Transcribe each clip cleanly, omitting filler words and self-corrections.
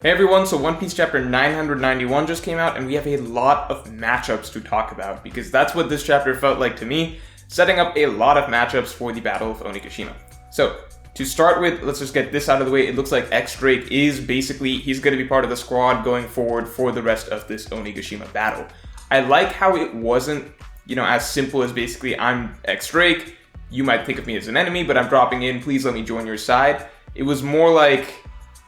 Hey everyone, so One Piece chapter 991 just came out, and we have a lot of matchups to talk about, because that's what this chapter felt like to me, setting up a lot of matchups for the Battle of Onigashima. So, to start with, let's just get this out of the way. It looks like X-Drake is basically, he's going to be part of the squad going forward for the rest of this Onigashima battle. I like how it wasn't, as simple as basically, I'm X-Drake, you might think of me as an enemy, but I'm dropping in, please let me join your side. It was more like,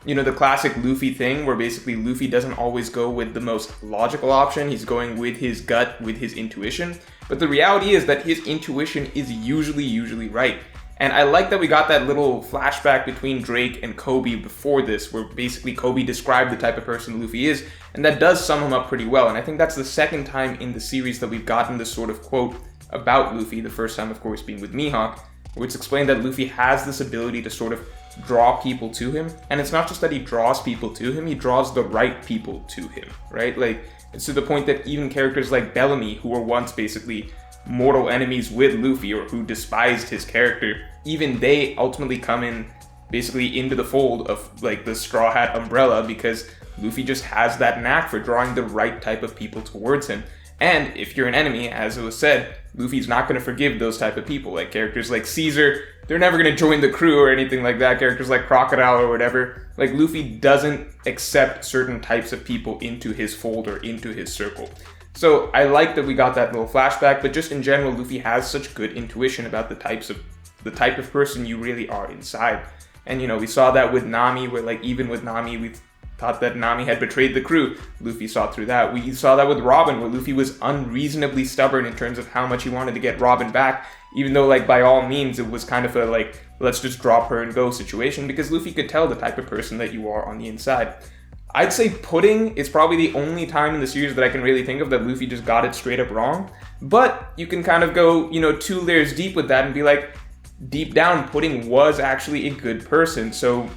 the classic Luffy thing where basically Luffy doesn't always go with the most logical option. He's going with his gut, with his intuition. But the reality is that his intuition is usually right. And I like that we got that little flashback between Drake and Kobe before this, where basically Kobe described the type of person Luffy is, and that does sum him up pretty well. And I think that's the second time in the series that we've gotten this sort of quote about Luffy, the first time, of course, being with Mihawk, where it's explained that Luffy has this ability to sort of draw people to him. And it's not just that he draws people to him, he draws the right people to him, right? Like, it's to the point that even characters like Bellamy, who were once basically mortal enemies with Luffy, or who despised his character, even they ultimately come in basically into the fold of like the Straw Hat umbrella, because Luffy just has that knack for drawing the right type of people towards him. And if you're an enemy, as it was said, Luffy's not going to forgive those type of people. Like characters like Caesar, they're never going to join the crew or anything like that. Characters like Crocodile or whatever. Like Luffy doesn't accept certain types of people into his fold or into his circle. So I like that we got that little flashback, but just in general, Luffy has such good intuition about the type of person you really are inside. And we saw that with Nami, where like even with Nami, we thought that Nami had betrayed the crew. Luffy saw through that. We saw that with Robin, where Luffy was unreasonably stubborn in terms of how much he wanted to get Robin back, even though like by all means it was kind of a like, let's just drop her and go situation, because Luffy could tell the type of person that you are on the inside. I'd say Pudding is probably the only time in the series that I can really think of that Luffy just got it straight up wrong, but you can kind of go, 2 layers deep with that and be like, deep down, Pudding was actually a good person. So,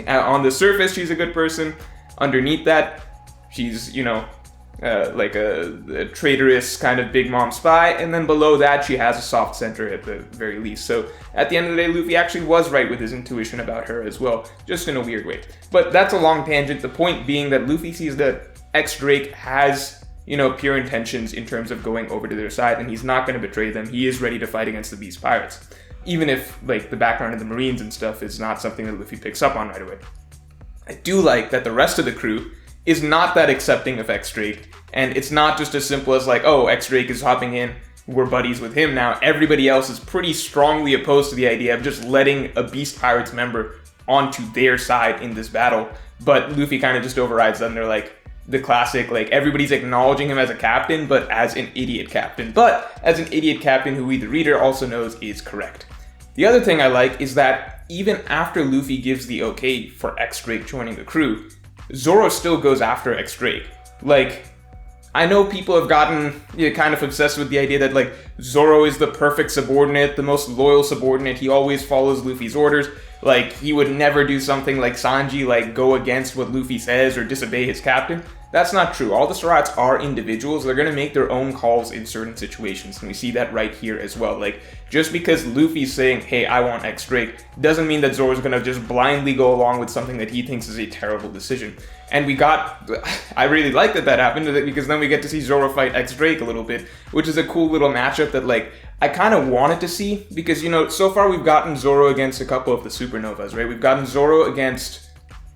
on the surface, she's a good person. Underneath that, she's, like a traitorous kind of big mom spy. And then below that, she has a soft center at the very least. So at the end of the day, Luffy actually was right with his intuition about her as well, just in a weird way. But that's a long tangent. The point being that Luffy sees that X-Drake has, pure intentions in terms of going over to their side, and he's not going to betray them. He is ready to fight against the Beast Pirates. Even if, like, the background of the Marines and stuff is not something that Luffy picks up on right away. I do like that the rest of the crew is not that accepting of X-Drake, and it's not just as simple as like, oh, X-Drake is hopping in, we're buddies with him now. Everybody else is pretty strongly opposed to the idea of just letting a Beast Pirates member onto their side in this battle, but Luffy kind of just overrides them. They're like, the classic, like, everybody's acknowledging him as a captain, but as an idiot captain. But as an idiot captain who we, the reader, also knows is correct. The other thing I like is that even after Luffy gives the okay for X-Drake joining the crew, Zoro still goes after X-Drake. Like, I know people have gotten kind of obsessed with the idea that, like, Zoro is the perfect subordinate, the most loyal subordinate, he always follows Luffy's orders. Like, he would never do something like Sanji, like, go against what Luffy says or disobey his captain. That's not true. All the Surats are individuals. They're going to make their own calls in certain situations, and we see that right here as well. Like, just because Luffy's saying, hey, I want X-Drake, doesn't mean that Zoro's going to just blindly go along with something that he thinks is a terrible decision. And I really like that happened, because then we get to see Zoro fight X-Drake a little bit, which is a cool little matchup that, like, I kind of wanted to see, because, so far we've gotten Zoro against a couple of the Supernovas, right? We've gotten Zoro against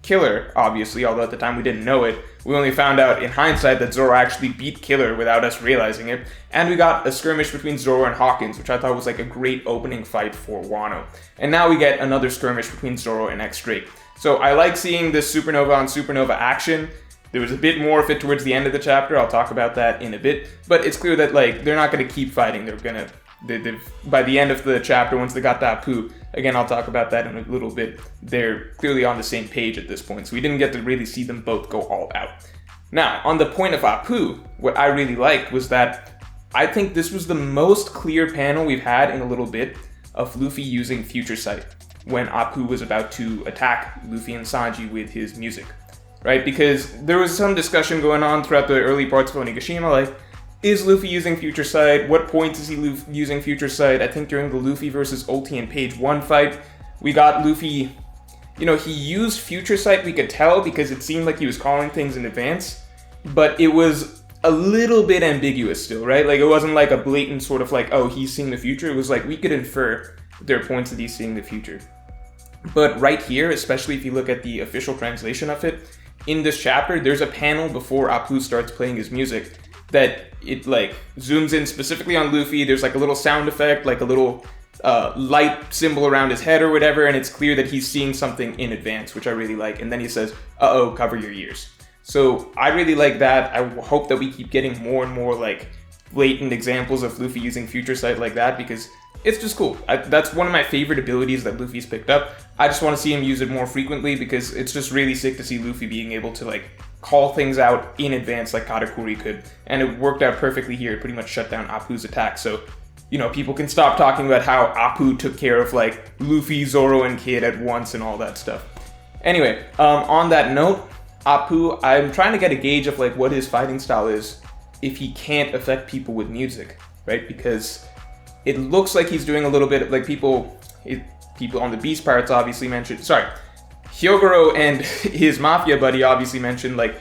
Killer, obviously, although at the time we didn't know it. We only found out in hindsight that Zoro actually beat Killer without us realizing it. And we got a skirmish between Zoro and Hawkins, which I thought was like a great opening fight for Wano. And now we get another skirmish between Zoro and X-Drake. So I like seeing this Supernova on Supernova action. There was a bit more of it towards the end of the chapter. I'll talk about that in a bit. But it's clear that, like, they're not going to keep fighting. By the end of the chapter, once they got that Apoo, again, I'll talk about that in a little bit, they're clearly on the same page at this point, so we didn't get to really see them both go all out. Now, on the point of Apoo, what I really liked was that I think this was the most clear panel we've had in a little bit of Luffy using Future Sight when Apoo was about to attack Luffy and Sanji with his music, right? Because there was some discussion going on throughout the early parts of Onigashima, like, is Luffy using Future Sight? What points is he using Future Sight? I think during the Luffy versus Ulti and Page 1 fight, we got Luffy he used future sight, we could tell, because it seemed like he was calling things in advance, but it was a little bit ambiguous still, right? Like, it wasn't like a blatant sort of like, oh, he's seeing the future. It was like, we could infer there are points that he's seeing the future. But right here, especially if you look at the official translation of it, in this chapter, there's a panel before Apoo starts playing his music that it like zooms in specifically on Luffy. There's like a little sound effect, like a little light symbol around his head or whatever, and it's clear that he's seeing something in advance, which I really like. And then he says, uh-oh, cover your ears. So I really like that. I hope that we keep getting more and more like blatant examples of Luffy using future sight like that, because it's just cool. That's one of my favorite abilities that Luffy's picked up. I just want to see him use it more frequently, because it's just really sick to see Luffy being able to like call things out in advance like Katakuri could. And it worked out perfectly here. It pretty much shut down Apoo's attack. So, people can stop talking about how Apoo took care of like Luffy, Zoro, and Kid at once and all that stuff. Anyway, on that note, Apoo, I'm trying to get a gauge of like what his fighting style is if he can't affect people with music, right? Because it looks like he's doing a little bit of like people on the Beast Pirates obviously mentioned, Hyogoro and his mafia buddy obviously mentioned like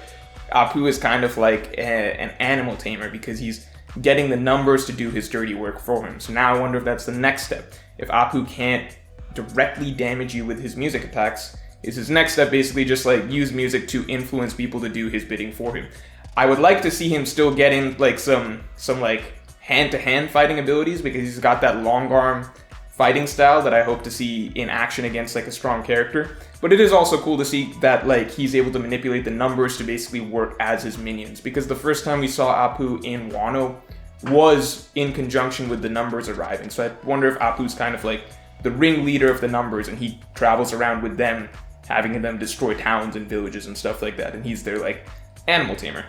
Apoo is kind of like an animal tamer, because he's getting the numbers to do his dirty work for him. So now I wonder if that's the next step. If Apoo can't directly damage you with his music attacks, is his next step basically just like use music to influence people to do his bidding for him. I would like to see him still getting like some like hand-to-hand fighting abilities, because he's got that long arm fighting style that I hope to see in action against like a strong character. But it is also cool to see that like he's able to manipulate the numbers to basically work as his minions, because the first time we saw Apoo in Wano was in conjunction with the numbers arriving. So I wonder if Apoo's kind of like the ringleader of the numbers, and he travels around with them, having them destroy towns and villages and stuff like that, and he's their like animal tamer,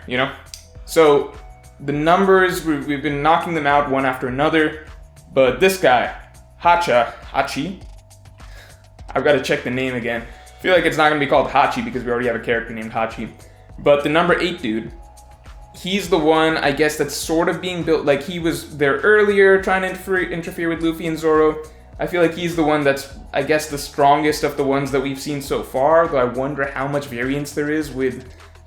So the numbers, we've been knocking them out one after another, but this guy, Hachi, I've got to check the name again. I feel like it's not going to be called Hachi because we already have a character named Hachi. But the number 8 dude, he's the one, I guess, that's sort of being built, like he was there earlier trying to interfere with Luffy and Zoro. I feel like he's the one that's, I guess, the strongest of the ones that we've seen so far, though I wonder how much variance there is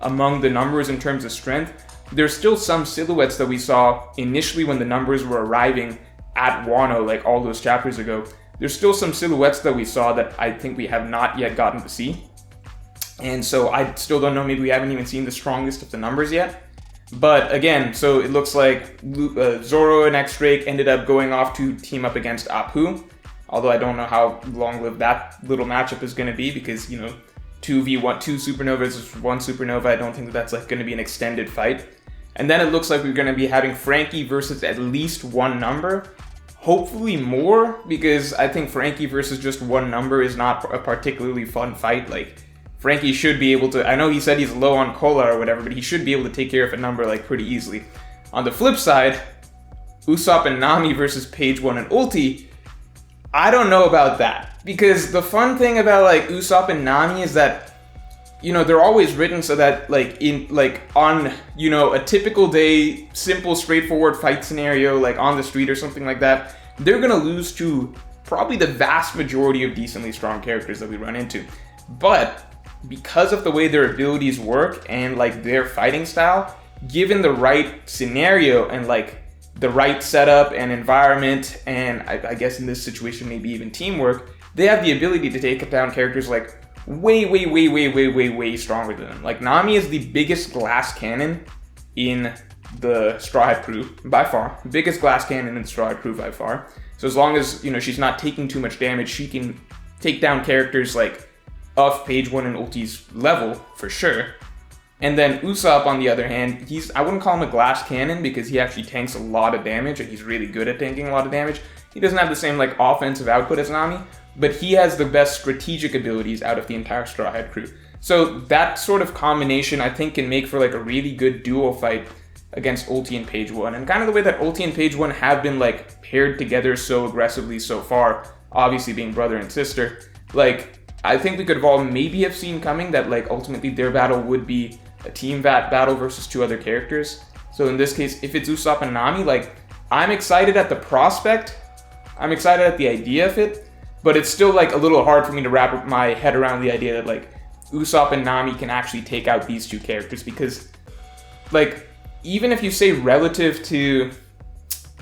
among the numbers in terms of strength. There's still some silhouettes that we saw initially when the numbers were arriving at Wano, like all those chapters ago. There's still some silhouettes that we saw that I think we have not yet gotten to see. And so I still don't know, maybe we haven't even seen the strongest of the numbers yet. But again, so it looks like Zoro and X-Drake ended up going off to team up against Apoo. Although I don't know how long-lived that little matchup is going to be, because, 2v1, 2 supernovas versus 1 supernova, I don't think that's like going to be an extended fight. And then it looks like we're going to be having Frankie versus at least one number. Hopefully more, because I think Frankie versus just one number is not a particularly fun fight. Like, Frankie should be able to, I know he said he's low on cola or whatever, but he should be able to take care of a number like pretty easily. On the flip side, Usopp and Nami versus Page 1 and Ulti, I don't know about that, because the fun thing about like Usopp and Nami is that, they're always written so that on a typical day, simple, straightforward fight scenario, like on the street or something like that, they're gonna lose to probably the vast majority of decently strong characters that we run into. But because of the way their abilities work and like their fighting style, given the right scenario and like the right setup and environment, and I guess in this situation maybe even teamwork, they have the ability to take down characters like way stronger than them. Like, Nami is the biggest glass cannon in the Straw Hat crew by far. Biggest glass cannon in the Straw Hat crew by far. So as long as, she's not taking too much damage, she can take down characters like of Page 1 and Ulti's level for sure. And then Usopp, on the other hand, I wouldn't call him a glass cannon because he actually tanks a lot of damage, and he's really good at tanking a lot of damage. He doesn't have the same like offensive output as Nami, but he has the best strategic abilities out of the entire Straw Hat crew. So that sort of combination, I think, can make for like a really good duo fight against Ulti and Page 1. And kind of the way that Ulti and Page 1 have been like paired together so aggressively so far, obviously being brother and sister, like I think we could have all maybe have seen coming that like ultimately their battle would be a team battle versus 2 other characters. So in this case, if it's Usopp and Nami, like I'm excited at the prospect, I'm excited at the idea of it, but it's still like a little hard for me to wrap my head around the idea that like Usopp and Nami can actually take out these two characters, because like even if you say relative to,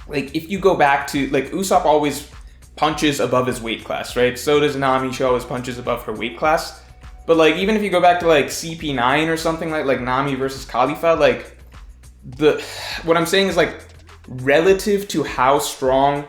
like if you go back to, like Usopp always punches above his weight class, right? So does Nami. She always punches above her weight class. But like even if you go back to like CP9 or something, like Nami versus Khalifa, like what I'm saying is like relative to how strong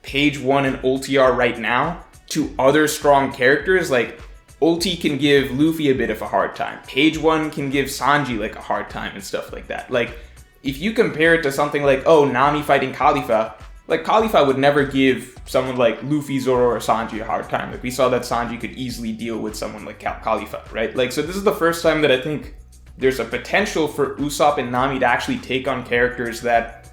Page 1 and Ulti are right now to other strong characters, like Ulti can give Luffy a bit of a hard time. Page 1 can give Sanji like a hard time and stuff like that. Like if you compare it to something like, oh, Nami fighting Khalifa, like Khalifa would never give someone like Luffy, Zoro, or Sanji a hard time. Like we saw that Sanji could easily deal with someone like Khalifa, right? Like, so this is the first time that I think there's a potential for Usopp and Nami to actually take on characters that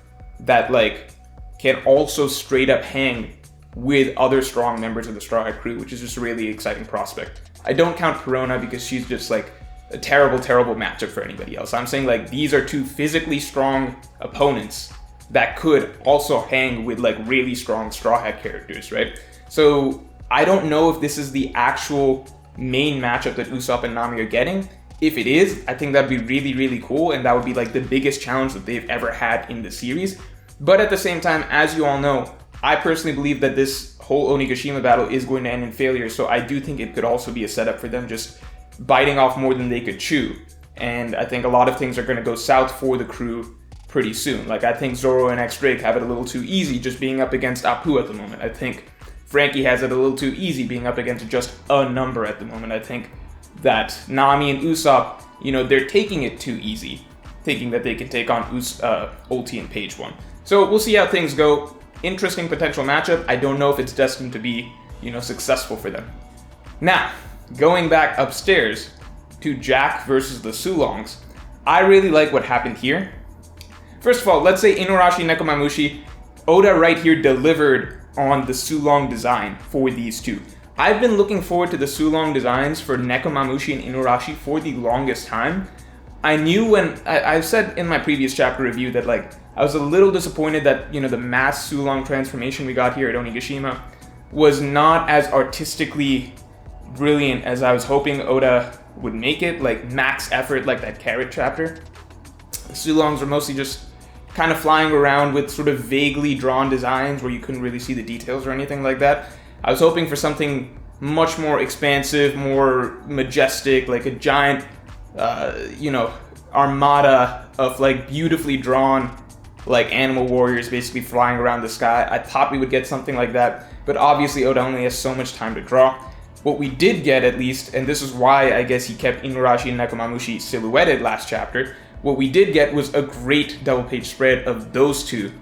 like can also straight up hang with other strong members of the Straw Hat crew, which is just a really exciting prospect. I don't count Corona because she's just like a terrible, terrible matchup for anybody else. I'm saying like these are two physically strong opponents that could also hang with like really strong Straw Hat characters, right? So I don't know if this is the actual main matchup that Usopp and Nami are getting. If it is, I think that'd be really, really cool, and that would be like the biggest challenge that they've ever had in the series. But at the same time, as you all know, I personally believe that this whole Onigashima battle is going to end in failure, so I do think it could also be a setup for them just biting off more than they could chew. And I think a lot of things are going to go south for the crew pretty soon. Like I think Zoro and X-Drake have it a little too easy just being up against Apoo at the moment. I think Frankie has it a little too easy being up against just a number at the moment. I think that Nami and Usopp, you know, they're taking it too easy, thinking that they can take on Ulti and Page 1. So we'll see how things go. Interesting potential matchup. I don't know if it's destined to be, you know, successful for them. Now, going back upstairs to Jack versus the Sulongs, I really like what happened here. First of all, let's say Inuarashi Nekomamushi, Oda right here delivered on the Sulong design for these two. I've been looking forward to the Sulong designs for Nekomamushi and Inuarashi for the longest time. I knew when, I said in my previous chapter review that like, I was a little disappointed that, you know, the mass Sulong transformation we got here at Onigashima was not as artistically brilliant as I was hoping Oda would make it, like max effort like that Carrot chapter. The Sulongs were mostly just kind of flying around with sort of vaguely drawn designs where you couldn't really see the details or anything like that. I was hoping for something much more expansive, more majestic, like a giant, you know, armada of like beautifully drawn like animal warriors basically flying around the sky. I thought we would get something like that, but obviously Oda only has so much time to draw. What we did get, at least, and this is why I guess he kept Inuarashi and Nekomamushi silhouetted last chapter, what we did get was a great double page spread of those two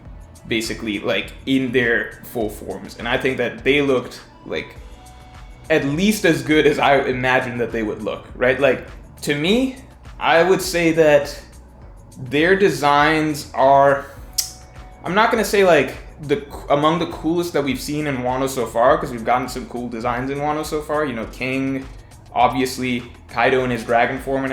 basically like in their full forms, and I think that they looked like at least as good as I imagined that they would look, right? Like to me, I would say that their designs are, I'm not gonna say like among the coolest that we've seen in Wano so far, because we've gotten some cool designs in Wano so far, you know, King, obviously Kaido in his dragon form and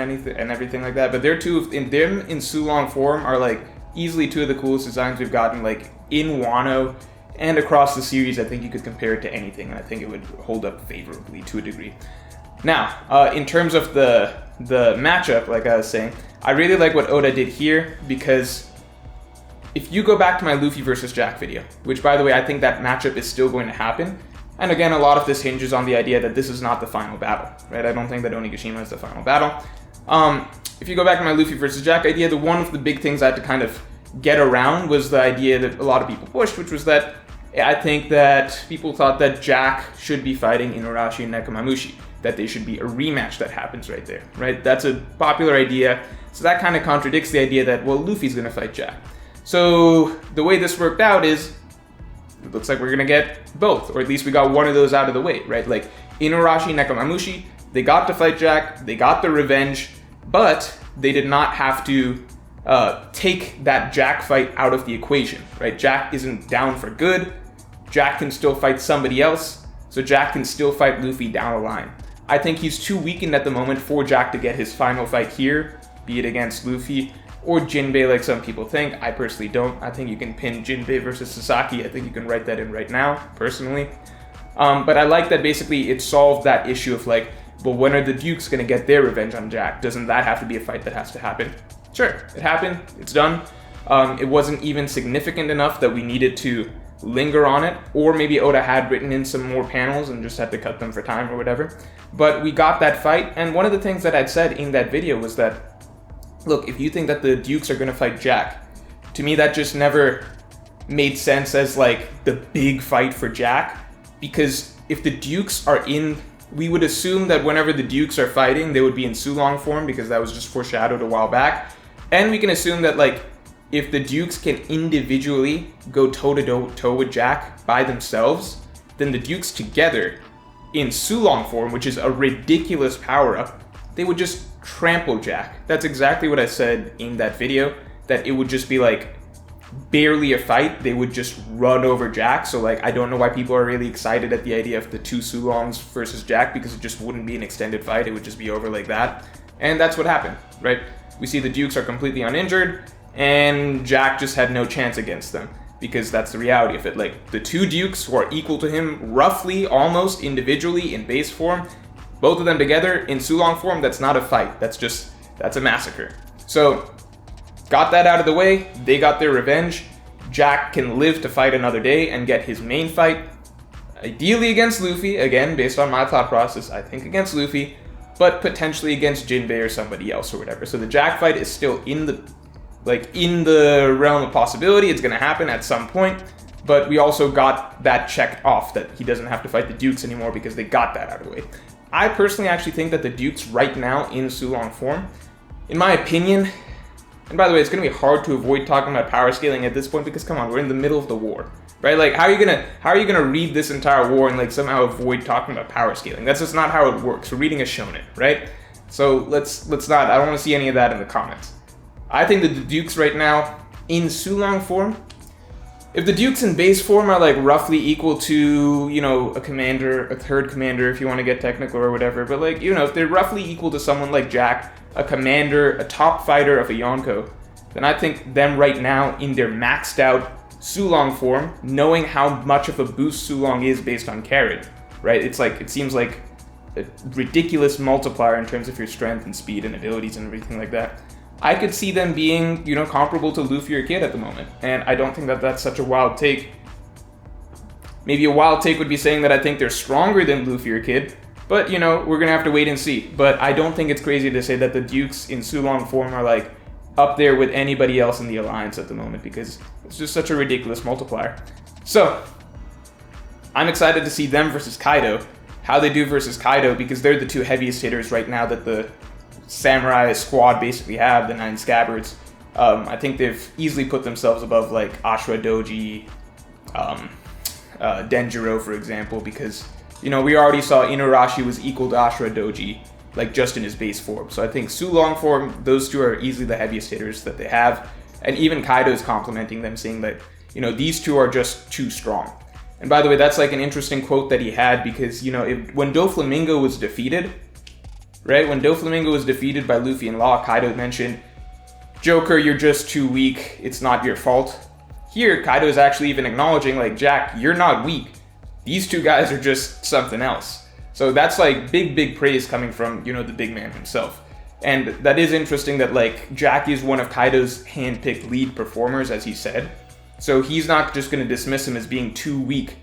everything like that, but their two in Sulong form are like easily two of the coolest designs we've gotten like in Wano and across the series. I think you could compare it to anything, and I think it would hold up favorably to a degree. Now, in terms of the matchup, like I was saying, I really like what Oda did here, because if you go back to my Luffy versus Jack video, which by the way, I think that matchup is still going to happen, and again, a lot of this hinges on the idea that this is not the final battle, right? I don't think that Onigashima is the final battle. If you go back to my Luffy versus Jack idea, one of the big things I had to kind of get around was the idea that a lot of people pushed, which was that I think that people thought that Jack should be fighting Inuarashi and Nekomamushi, that they should be a rematch that happens right there, right? That's a popular idea, so that kind of contradicts the idea that, well, Luffy's gonna fight Jack. So the way this worked out is, it looks like we're gonna get both, or at least we got one of those out of the way, right? Like Inuarashi, Nekomamushi, they got to fight Jack, they got the revenge, but they did not have to take that Jack fight out of the equation, right? Jack isn't down for good. Jack can still fight somebody else, so Jack can still fight Luffy down the line. I think he's too weakened at the moment for Jack to get his final fight here, be it against Luffy or Jinbei like some people think. I personally don't. I think you can pin Jinbei versus Sasaki. I think you can write that in right now, personally. But I like that basically it solved that issue of like, well, when are the Dukes going to get their revenge on Jack? Doesn't that have to be a fight that has to happen? Sure, it happened. It's done. It wasn't even significant enough that we needed to linger on it, or maybe Oda had written in some more panels and just had to cut them for time or whatever. But we got that fight, and one of the things that I'd said in that video was that, look, if you think that the Dukes are going to fight Jack, to me that just never made sense as like the big fight for Jack, because if the Dukes are in, we would assume that whenever the Dukes are fighting, they would be in Sulong form, because that was just foreshadowed a while back, and we can assume that like if the Dukes can individually go toe-to-toe with Jack by themselves, then the Dukes together in Sulong form, which is a ridiculous power-up, they would just trample Jack. That's exactly what I said in that video, that it would just be like barely a fight. They would just run over Jack. So like, I don't know why people are really excited at the idea of the two Sulongs versus Jack, because it just wouldn't be an extended fight. It would just be over like that. And that's what happened, right? We see the Dukes are completely uninjured, and Jack just had no chance against them, because that's the reality of it. Like, the two Dukes who are equal to him roughly, almost individually in base form, both of them together in Sulong form, that's not a fight. That's a massacre. So, got that out of the way, they got their revenge. Jack can live to fight another day and get his main fight, ideally against Luffy, again, based on my thought process, I think against Luffy, but potentially against Jinbei or somebody else or whatever. So the Jack fight is still in the realm of possibility. It's going to happen at some point, but we also got that checked off, that he doesn't have to fight the Dukes anymore because they got that out of the way. I personally actually think that the Dukes right now in Sulong form, in my opinion, and by the way, it's going to be hard to avoid talking about power scaling at this point, because come on, we're in the middle of the war, right? Like, how are you gonna read this entire war and like somehow avoid talking about power scaling? That's just not how it works. We're reading a shonen, right? So let's not. I don't want to see any of that in the comments. I think that the Dukes right now, in Sulong form, if the Dukes in base form are like roughly equal to, you know, a commander, a third commander, if you want to get technical or whatever, but like, you know, if they're roughly equal to someone like Jack, a commander, a top fighter of a Yonko, then I think them right now in their maxed out Sulong form, knowing how much of a boost Sulong is based on carrot, right? It's like, it seems like a ridiculous multiplier in terms of your strength and speed and abilities and everything like that. I could see them being, you know, comparable to Luffy or Kid at the moment. And I don't think that that's such a wild take. Maybe a wild take would be saying that I think they're stronger than Luffy or Kid. But, you know, we're going to have to wait and see. But I don't think it's crazy to say that the Dukes in Sulong form are, like, up there with anybody else in the Alliance at the moment, because it's just such a ridiculous multiplier. So, I'm excited to see them versus Kaido. How they do versus Kaido, because they're the two heaviest hitters right now that the Samurai squad basically have, the 9 Scabbards. I think they've easily put themselves above, like, Ashura Doji, Denjiro, for example, because, you know, we already saw Inuarashi was equal to Ashura Doji, like, just in his base form. So I think Sulong form, those two are easily the heaviest hitters that they have. And even Kaido's complimenting them, saying that, you know, these two are just too strong. And by the way, that's like an interesting quote that he had, because, you know, when Doflamingo was defeated, right? When Doflamingo was defeated by Luffy and Law, Kaido mentioned, Joker, you're just too weak. It's not your fault. Here, Kaido is actually even acknowledging, like, Jack, you're not weak. These two guys are just something else. So that's like big praise coming from, you know, the big man himself. And that is interesting that, like, Jack is one of Kaido's hand-picked lead performers, as he said. So he's not just going to dismiss him as being too weak,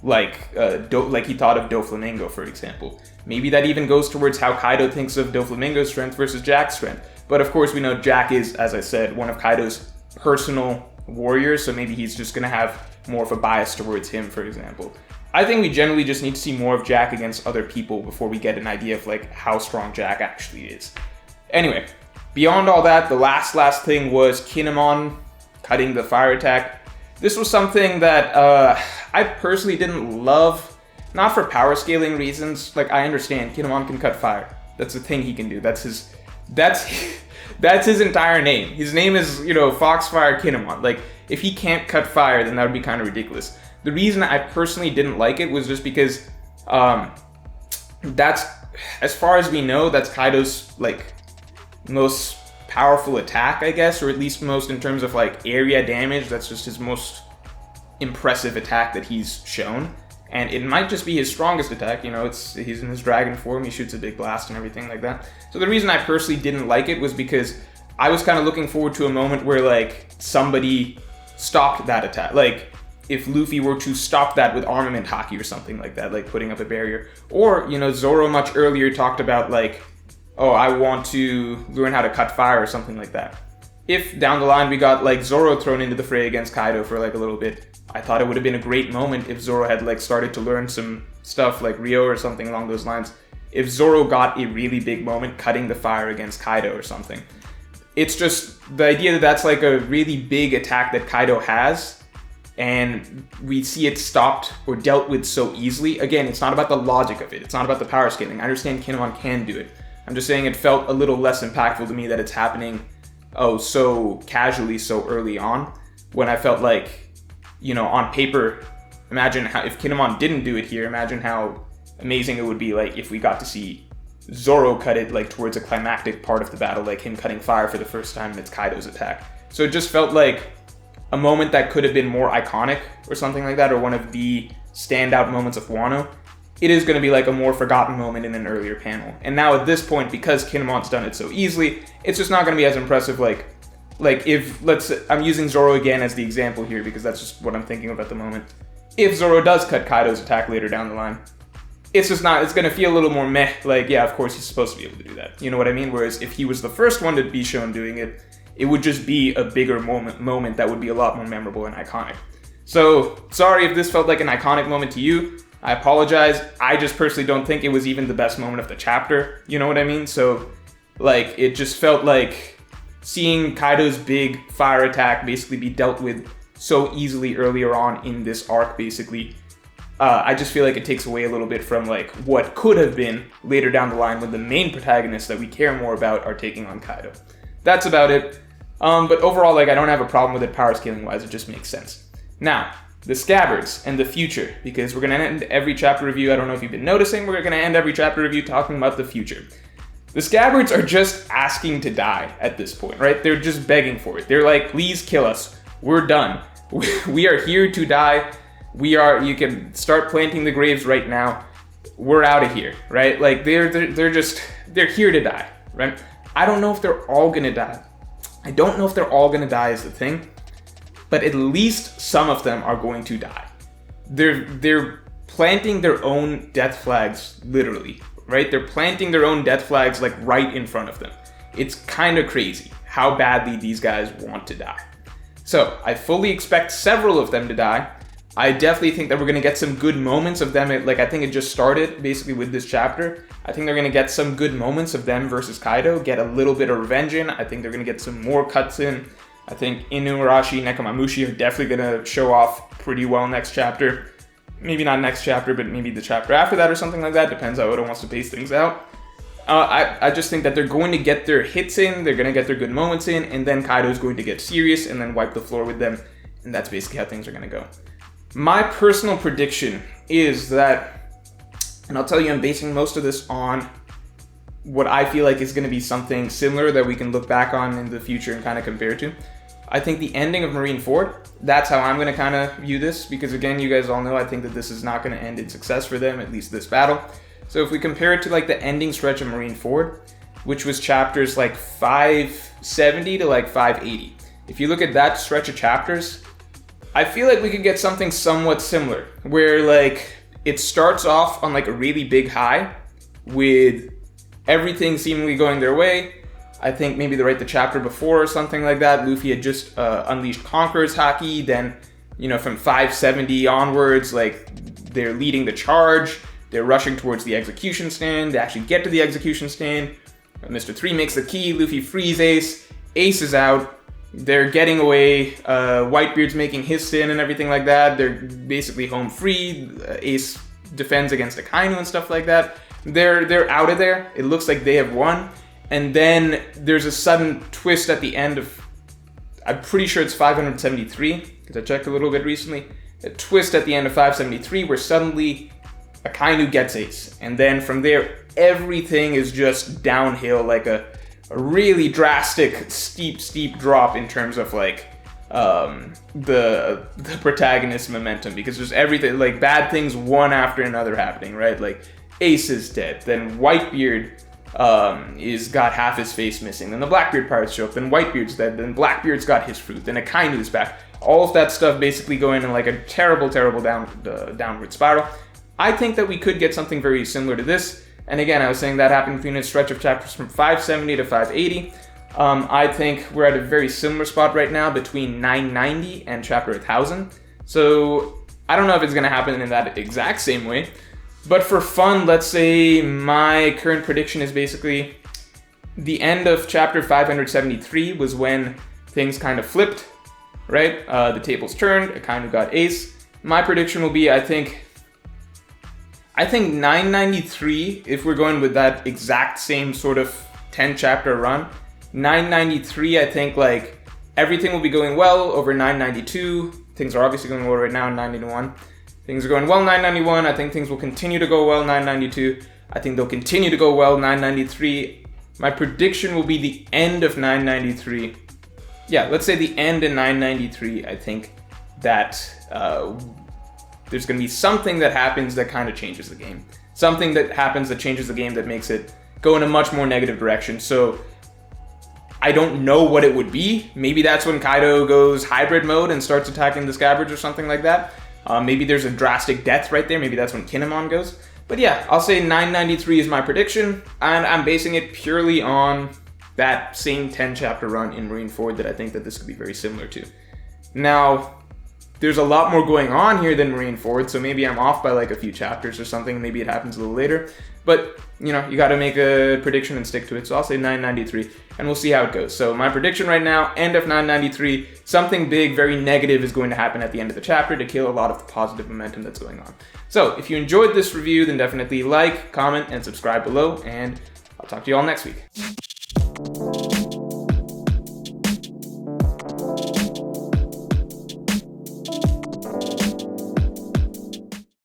like he thought of Doflamingo, for example. Maybe that even goes towards how Kaido thinks of Doflamingo's strength versus Jack's strength. But of course, we know Jack is, as I said, one of Kaido's personal warriors, so maybe he's just going to have more of a bias towards him, for example. I think we generally just need to see more of Jack against other people before we get an idea of, like, how strong Jack actually is. Anyway, beyond all that, the last thing was Kinemon cutting the fire attack. This was something that I personally didn't love, not for power scaling reasons. Like, I understand Kinemon can cut fire. That's the thing he can do. That's his entire name. His name is, you know, Foxfire Kinemon. Like, if he can't cut fire, then that would be kind of ridiculous. The reason I personally didn't like it was just because that's, as far as we know, that's Kaido's, like, most powerful attack, I guess, or at least most in terms of, like, area damage. That's just his most impressive attack that he's shown. And it might just be his strongest attack, he's in his dragon form, he shoots a big blast and everything like that. So the reason I personally didn't like it was because I was kind of looking forward to a moment where, like, somebody stopped that attack. Like, if Luffy were to stop that with armament haki or something like that, like putting up a barrier. Or, Zoro much earlier talked about, like, oh, I want to learn how to cut fire or something like that. If down the line we got, like, Zoro thrown into the fray against Kaido for, like, a little bit, I thought it would have been a great moment if Zoro had, like, started to learn some stuff like Rio or something along those lines. If Zoro got a really big moment cutting the fire against Kaido or something. It's just the idea that that's like a really big attack that Kaido has, and we see it stopped or dealt with so easily. Again, it's not about the logic of it. It's not about the power scaling. I understand Kinemon can do it. I'm just saying it felt a little less impactful to me that it's happening, so casually, so early on, when I felt like, on paper, imagine how, if Kinemon didn't do it here, imagine how amazing it would be, like, if we got to see Zoro cut it, like, towards a climactic part of the battle, like him cutting fire for the first time amidst Kaido's attack. So it just felt like a moment that could have been more iconic or something like that, or one of the standout moments of Wano. It is going to be like a more forgotten moment in an earlier panel. And now at this point, because Kinemon's done it so easily, it's just not going to be as impressive. Like if, I'm using Zoro again as the example here because that's just what I'm thinking of at the moment. If Zoro does cut Kaido's attack later down the line, it's going to feel a little more meh, like, yeah, of course he's supposed to be able to do that. You know what I mean? Whereas if he was the first one to be shown doing it, it would just be a bigger moment that would be a lot more memorable and iconic. So, sorry if this felt like an iconic moment to you. I apologize. I just personally don't think it was even the best moment of the chapter. You know what I mean? So, like, it just felt like seeing Kaido's big fire attack basically be dealt with so easily earlier on in this arc, basically. I just feel like it takes away a little bit from, like, what could have been later down the line when the main protagonists that we care more about are taking on Kaido. That's about it. But overall, like, I don't have a problem with it power scaling wise. It just makes sense. Now, the scabbards and the future, because we're going to end every chapter review. I don't know if you've been noticing, we're going to end every chapter review talking about the future. The scabbards are just asking to die at this point, right? They're just begging for it. They're like, please kill us. We're done. We are here to die. You can start planting the graves right now. We're out of here, right? Like, they're here to die, right? I don't know if they're all gonna die. I don't know if they're all gonna die is the thing, but at least some of them are going to die. They're planting their own death flags, literally, right? They're planting their own death flags, like, right in front of them. It's kind of crazy how badly these guys want to die. So, I fully expect several of them to die. I definitely think that we're going to get some good moments of them. Like, I think it just started, basically, with this chapter. I think they're going to get some good moments of them versus Kaido, get a little bit of revenge in. I think they're going to get some more cuts in. I think Inuarashi, Nekomamushi are definitely going to show off pretty well next chapter. Maybe not next chapter, but maybe the chapter after that or something like that. Depends how Oda wants to pace things out. I just think that they're going to get their hits in, they're going to get their good moments in, and then Kaido's going to get serious and then wipe the floor with them. And that's basically how things are going to go. My personal prediction is that, and I'll tell you, I'm basing most of this on what I feel like is going to be something similar that we can look back on in the future and kind of compare to. I think the ending of Marineford, that's how I'm going to kind of view this, because again, you guys all know I think that this is not going to end in success for them, at least this battle. So if we compare it to, like, the ending stretch of Marineford, which was chapters like 570 to like 580. If you look at that stretch of chapters, I feel like we could get something somewhat similar, where, like, it starts off on, like, a really big high with everything seemingly going their way. I think maybe the chapter before or something like that, Luffy had just unleashed Conqueror's Haki. Then, from 570 onwards, like, they're leading the charge. They're rushing towards the execution stand. They actually get to the execution stand. Mr. 3 makes the key. Luffy frees Ace. Ace is out. They're getting away. Whitebeard's making his stand and everything like that. They're basically home free. Ace defends against Akainu and stuff like that. They're out of there. It looks like they have won. And then there's a sudden twist at the end of, I'm pretty sure it's 573, because I checked a little bit recently. A twist at the end of 573 where suddenly Akainu gets Ace. And then from there, everything is just downhill, like a really drastic, steep drop in terms of, like, the protagonist's momentum, because there's everything, like bad things one after another happening, right? Like Ace is dead, then Whitebeard is got half his face missing, then the Blackbeard pirates show up, then Whitebeard's dead, then Blackbeard's got his fruit, then Akainu's back. All of that stuff basically going in like a terrible downward spiral. I think that we could get something very similar to this. And again, I was saying that happened between a stretch of chapters from 570 to 580. I think we're at a very similar spot right now between 990 and chapter 1000. So I don't know if it's going to happen in that exact same way. But for fun, let's say my current prediction is basically the end of chapter 573 was when things kind of flipped, right? The tables turned, Akainu got Ace. My prediction will be, I think 993, if we're going with that exact same sort of 10 chapter run, 993, I think like everything will be going well over 992. Things are obviously going well right now in 991. Things are going well 991. I think things will continue to go well 992. I think they'll continue to go well 993. My prediction will be the end of 993. Yeah, let's say the end in 993. I think that there's going to be something that happens that kind of changes the game. Something that happens that changes the game that makes it go in a much more negative direction. So I don't know what it would be. Maybe that's when Kaido goes hybrid mode and starts attacking the Scabbards or something like that. Maybe there's a drastic death right there. Maybe that's when Kinemon goes. But yeah, I'll say 993 is my prediction. And I'm basing it purely on that same 10 chapter run in Marineford that I think that this could be very similar to. Now, there's a lot more going on here than Marineford, so maybe I'm off by like a few chapters or something. Maybe it happens a little later. But, you know, you got to make a prediction and stick to it. So I'll say 993, and we'll see how it goes. So my prediction right now, end of 993, something big, very negative is going to happen at the end of the chapter to kill a lot of the positive momentum that's going on. So if you enjoyed this review, then definitely like, comment, and subscribe below, and I'll talk to you all next week.